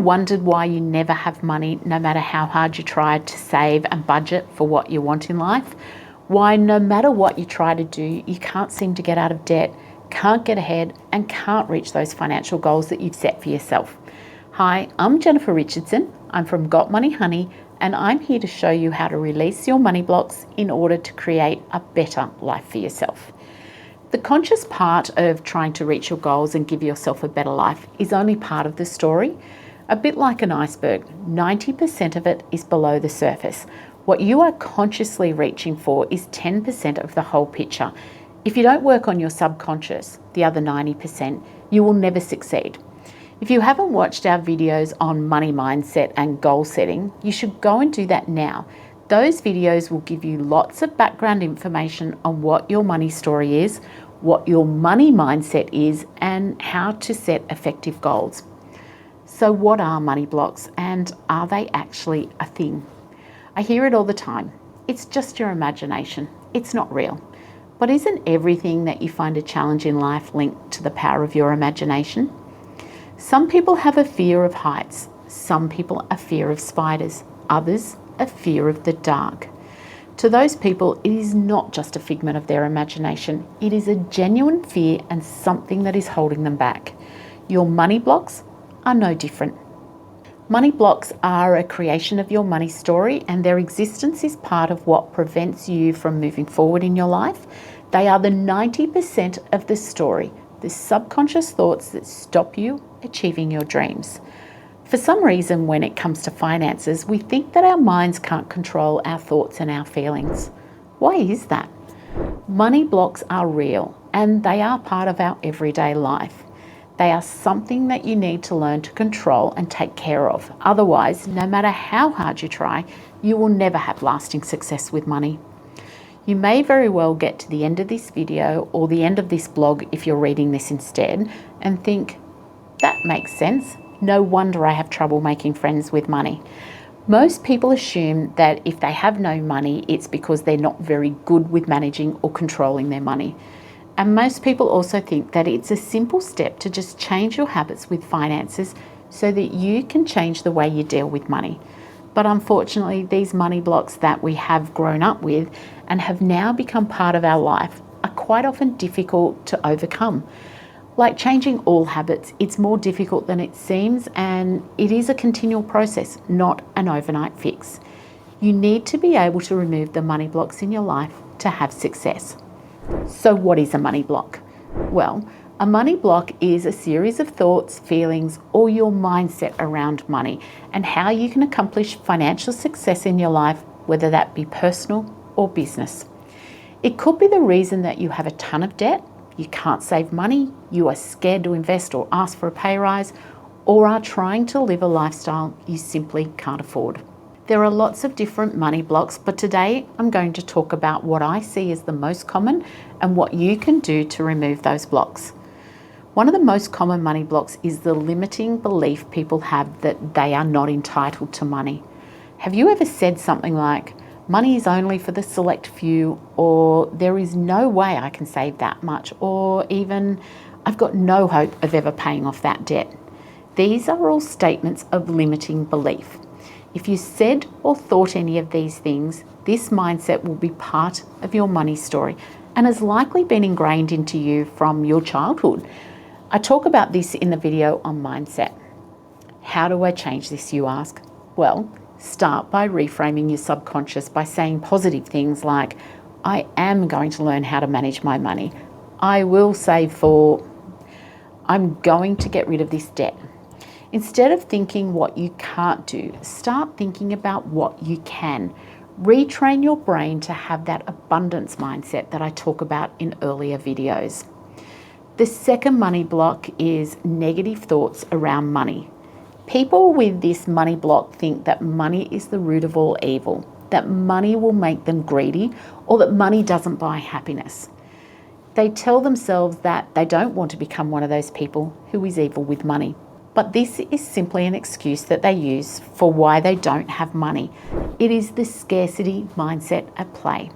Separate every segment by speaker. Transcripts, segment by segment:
Speaker 1: wondered why you never have money no matter how hard you try to save and budget for what you want in life? Why no matter what you try to do, you can't seem to get out of debt, can't get ahead, and can't reach those financial goals that you've set for yourself? Hi, I'm Jennifer Richardson. I'm from Got Money Honey, and I'm here to show you how to release your money blocks in order to create a better life for yourself. The conscious part of trying to reach your goals and give yourself a better life is only part of the story. A bit like an iceberg, 90% of it is below the surface. What you are consciously reaching for is 10% of the whole picture. If you don't work on your subconscious, the other 90%, you will never succeed. If you haven't watched our videos on money mindset and goal setting, you should go and do that now. Those videos will give you lots of background information on what your money story is, what your money mindset is, and how to set effective goals. So what are money blocks, and are they actually a thing? I hear it all the time. It's just your imagination. It's not real. But isn't everything that you find a challenge in life linked to the power of your imagination? Some people have a fear of heights. Some people a fear of spiders. Others a fear of the dark. To those people, it is not just a figment of their imagination. It is a genuine fear and something that is holding them back. Your money blocks are no different. Money blocks are a creation of your money story, and their existence is part of what prevents you from moving forward in your life. They are the 90% of the story, the subconscious thoughts that stop you achieving your dreams. For some reason, when it comes to finances, we think that our minds can't control our thoughts and our feelings. Why is that? Money blocks are real, and they are part of our everyday life. They are something that you need to learn to control and take care of. Otherwise, no matter how hard you try, you will never have lasting success with money. You may very well get to the end of this video or the end of this blog if you're reading this instead and think, that makes sense. No wonder I have trouble making friends with money. Most people assume that if they have no money, it's because they're not very good with managing or controlling their money. And most people also think that it's a simple step to just change your habits with finances so that you can change the way you deal with money. But unfortunately, these money blocks that we have grown up with and have now become part of our life are quite often difficult to overcome. Like changing all habits, it's more difficult than it seems, and it is a continual process, not an overnight fix. You need to be able to remove the money blocks in your life to have success. So what is a money block? Well, a money block is a series of thoughts, feelings, or your mindset around money and how you can accomplish financial success in your life, whether that be personal or business. It could be the reason that you have a ton of debt, you can't save money, you are scared to invest or ask for a pay rise, or are trying to live a lifestyle you simply can't afford. There are lots of different money blocks, but today I'm going to talk about what I see as the most common and what you can do to remove those blocks. One of the most common money blocks is the limiting belief people have that they are not entitled to money. Have you ever said something like, money is only for the select few, or there is no way I can save that much, or even I've got no hope of ever paying off that debt? These are all statements of limiting belief. If you said or thought any of these things, this mindset will be part of your money story and has likely been ingrained into you from your childhood. I talk about this in the video on mindset. How do I change this, you ask? Well, start by reframing your subconscious by saying positive things like, I am going to learn how to manage my money. I will save for, I'm going to get rid of this debt. Instead of thinking what you can't do, start thinking about what you can. Retrain your brain to have that abundance mindset that I talk about in earlier videos. The second money block is negative thoughts around money. People with this money block think that money is the root of all evil, that money will make them greedy, or that money doesn't buy happiness. They tell themselves that they don't want to become one of those people who is evil with money. But this is simply an excuse that they use for why they don't have money. It is the scarcity mindset at play.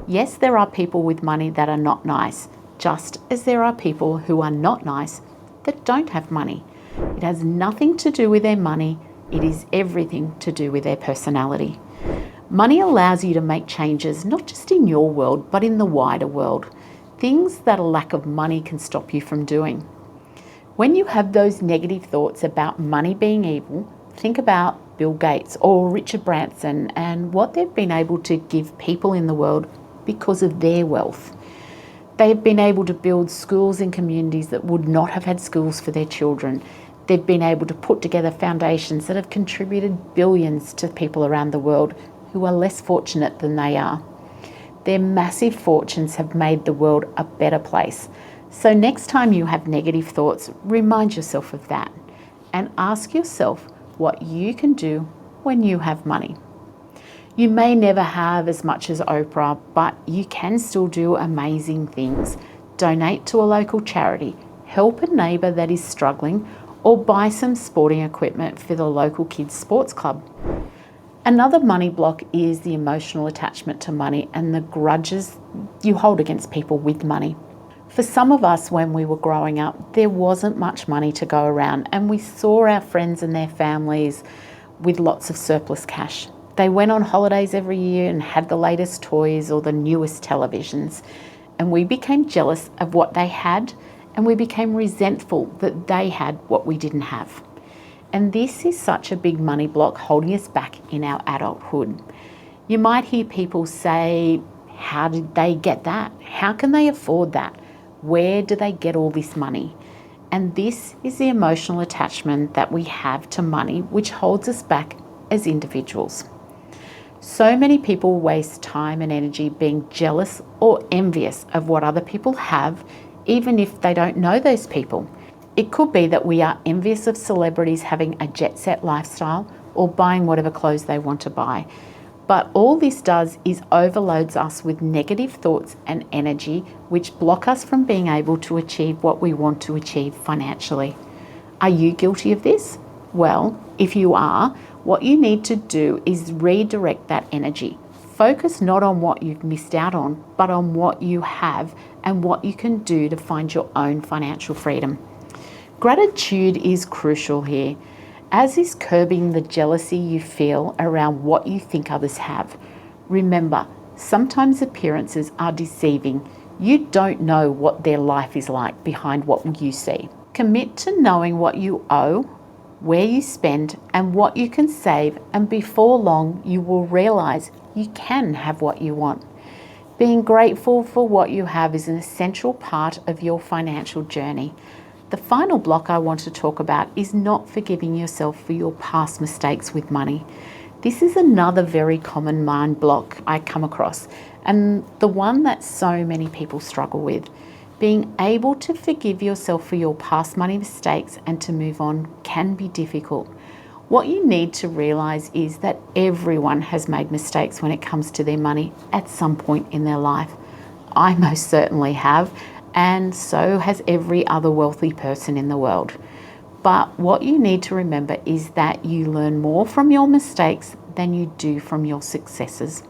Speaker 1: Yes, there are people with money that are not nice, just as there are people who are not nice that don't have money. It has nothing to do with their money. It is everything to do with their personality. Money allows you to make changes, not just in your world, but in the wider world. Things that a lack of money can stop you from doing. When you have those negative thoughts about money being evil, think about Bill Gates or Richard Branson and what they've been able to give people in the world because of their wealth. They've been able to build schools in communities that would not have had schools for their children. They've been able to put together foundations that have contributed billions to people around the world who are less fortunate than they are. Their massive fortunes have made the world a better place. So next time you have negative thoughts, remind yourself of that and ask yourself what you can do when you have money. You may never have as much as Oprah, but you can still do amazing things. Donate to a local charity, help a neighbour that is struggling, or buy some sporting equipment for the local kids' sports club. Another money block is the emotional attachment to money and the grudges you hold against people with money. For some of us, when we were growing up, there wasn't much money to go around, and we saw our friends and their families with lots of surplus cash. They went on holidays every year and had the latest toys or the newest televisions, and we became jealous of what they had, and we became resentful that they had what we didn't have. And this is such a big money block holding us back in our adulthood. You might hear people say, how did they get that? How can they afford that? Where do they get all this money? And this is the emotional attachment that we have to money, which holds us back as individuals. So many people waste time and energy being jealous or envious of what other people have, even if they don't know those people. It could be that we are envious of celebrities having a jet-set lifestyle or buying whatever clothes they want to buy. But all this does is overloads us with negative thoughts and energy, which block us from being able to achieve what we want to achieve financially. Are you guilty of this? Well, if you are, what you need to do is redirect that energy. Focus not on what you've missed out on, but on what you have and what you can do to find your own financial freedom. Gratitude is crucial here, as is curbing the jealousy you feel around what you think others have. Remember, sometimes appearances are deceiving. You don't know what their life is like behind what you see. Commit to knowing what you owe, where you spend, and what you can save, and before long you will realize you can have what you want. Being grateful for what you have is an essential part of your financial journey. The final block I want to talk about is not forgiving yourself for your past mistakes with money. This is another very common mind block I come across, and the one that so many people struggle with. Being able to forgive yourself for your past money mistakes and to move on can be difficult. What you need to realize is that everyone has made mistakes when it comes to their money at some point in their life. I most certainly have, and so has every other wealthy person in the world. But what you need to remember is that you learn more from your mistakes than you do from your successes.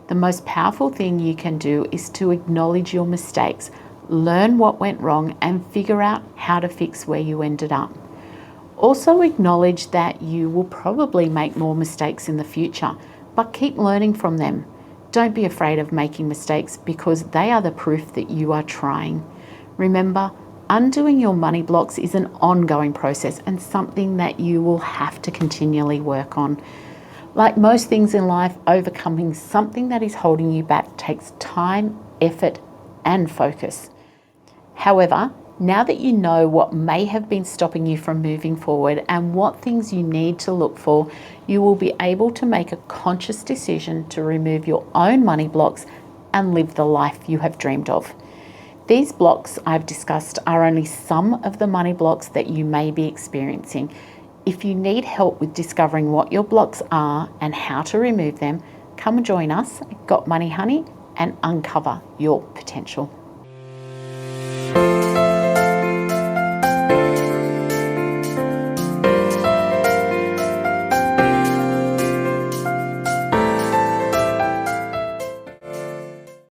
Speaker 1: The most powerful thing you can do is to acknowledge your mistakes, learn what went wrong, and figure out how to fix where you ended up. Also acknowledge that you will probably make more mistakes in the future, but keep learning from them. Don't be afraid of making mistakes because they are the proof that you are trying. Remember, undoing your money blocks is an ongoing process and something that you will have to continually work on. Like most things in life, overcoming something that is holding you back takes time, effort, and focus. However, now that you know what may have been stopping you from moving forward and what things you need to look for, you will be able to make a conscious decision to remove your own money blocks and live the life you have dreamed of. These blocks I've discussed are only some of the money blocks that you may be experiencing. If you need help with discovering what your blocks are and how to remove them, come and join us at Got Money Honey and uncover your potential.